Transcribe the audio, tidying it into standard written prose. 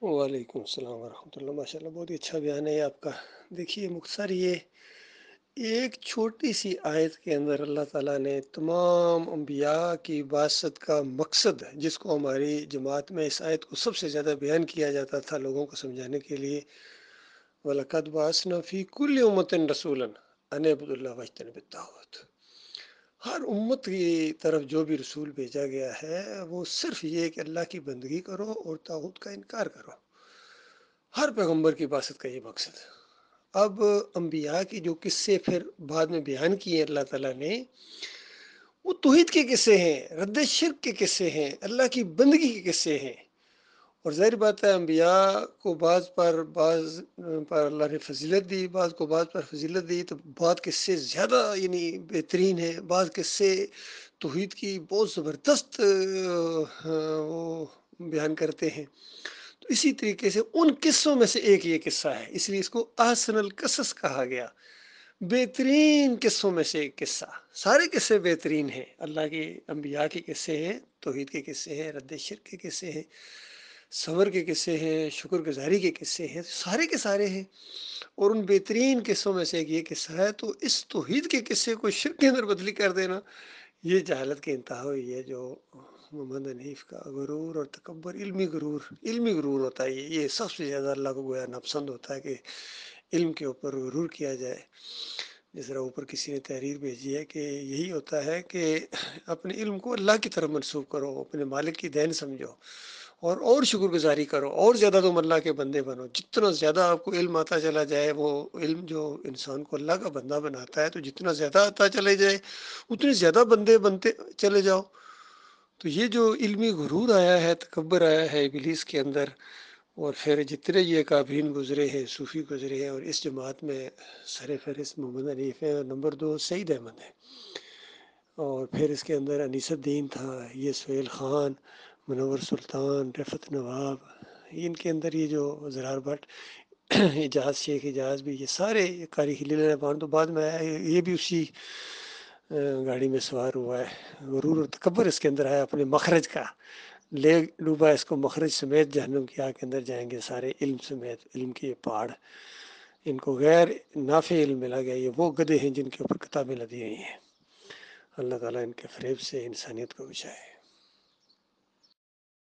وعلیکم السلام ورحمۃ اللہ، ماشاء اللہ بہت ہی اچھا بیان ہے آپ کا۔ دیکھیے مختصر یہ ایک چھوٹی سی آیت کے اندر اللہ تعالیٰ نے تمام انبیاء کی بعثت کا مقصد، جس کو ہماری جماعت میں اس آیت کو سب سے زیادہ بیان کیا جاتا تھا لوگوں کو سمجھانے کے لیے، وَلَقَدْ بَعَثْنَا فِي كُلِّ أُمَّةٍ رَسُولًا أَنِ اعْبُدُوا اللَّهَ وَاجْتَنِبُوا الطَّاغُوتَ۔ ہر امت کی طرف جو بھی رسول بھیجا گیا ہے وہ صرف یہ کہ اللہ کی بندگی کرو اور طاغوت کا انکار کرو۔ ہر پیغمبر کی بعثت کا یہ مقصد ہے۔ اب انبیاء کی جو قصے پھر بعد میں بیان کیے اللہ تعالیٰ نے، وہ توحید کے قصے ہیں، رد شرک کے قصے ہیں، اللہ کی بندگی کے قصے ہیں۔ اور ظاہر بات ہے انبیاء کو بعض پر اللہ نے فضیلت دی، بعض کو بعض پر فضیلت دی، تو بعض قصے زیادہ بہترین ہیں، بعض قصے توحید کی بہت زبردست وہ بیان کرتے ہیں۔ تو اسی طریقے سے ان قصوں میں سے ایک یہ قصہ ہے، اس لیے اس کو احسن القصص کہا گیا، بہترین قصوں میں سے ایک قصہ۔ سارے قصے بہترین ہیں، اللہ کے انبیاء کے قصے ہیں، توحید کے قصے ہیں، رد شرک کے قصے ہیں، صبر کے قصے ہیں، شکر گزاری کے قصے ہیں، سارے کے سارے ہیں۔ اور ان بہترین قصوں میں سے ایک یہ قصہ ہے، تو اس توحید کے قصے کو شرک کے اندر بدلی کر دینا، یہ جہالت کی انتہا ہوئی ہے۔ جو محمد حنیف کا غرور اور تکبر، علمی غرور ہوتا ہے، یہ سب سے زیادہ اللہ کو گویا ناپسند ہوتا ہے کہ علم کے اوپر غرور کیا جائے۔ جس طرح اوپر کسی نے تحریر بھیجی ہے کہ یہی ہوتا ہے کہ اپنے علم کو اللہ کی طرف منسوب کرو، اپنے مالک کی دین سمجھو، اور شکر گزاری کرو، اور زیادہ تم اللہ کے بندے بنو۔ جتنا زیادہ آپ کو علم آتا چلا جائے، وہ علم جو انسان کو اللہ کا بندہ بناتا ہے، تو جتنا زیادہ آتا چلے جائے اتنے زیادہ بندے بنتے چلے جاؤ۔ تو یہ جو علمی غرور آیا ہے، تکبر آیا ہے ابلیس کے اندر، اور پھر جتنے یہ کابرین گزرے ہیں، صوفی گزرے ہیں، اور اس جماعت میں سر فہرست محمد حنیف ہے، اور نمبر 2 سعید احمد ہے، اور پھر اس کے اندر انیس الدین تھا، یہ سہیل خان، منور سلطان، رفعت نواب، ان کے اندر یہ جو زرار بٹ، اجاز شیخ اجاز بھی، یہ سارے قاری خلیل الرحمان تو بعد میں آیا، یہ بھی اسی گاڑی میں سوار ہوا ہے۔ غرور اور تکبر اس کے اندر آیا، اپنے مخرج کا لے ڈوبا، اس کو مخرج سمیت جہنم کی آگ کے اندر جائیں گے سارے، علم سمیت، علم کے پہاڑ۔ ان کو غیر نافع علم ملا گیا، یہ وہ گدھے ہیں جن کے اوپر کتابیں لدی ہوئی ہیں۔ اللہ تعالیٰ ان کے فریب سے انسانیت کو بچائے۔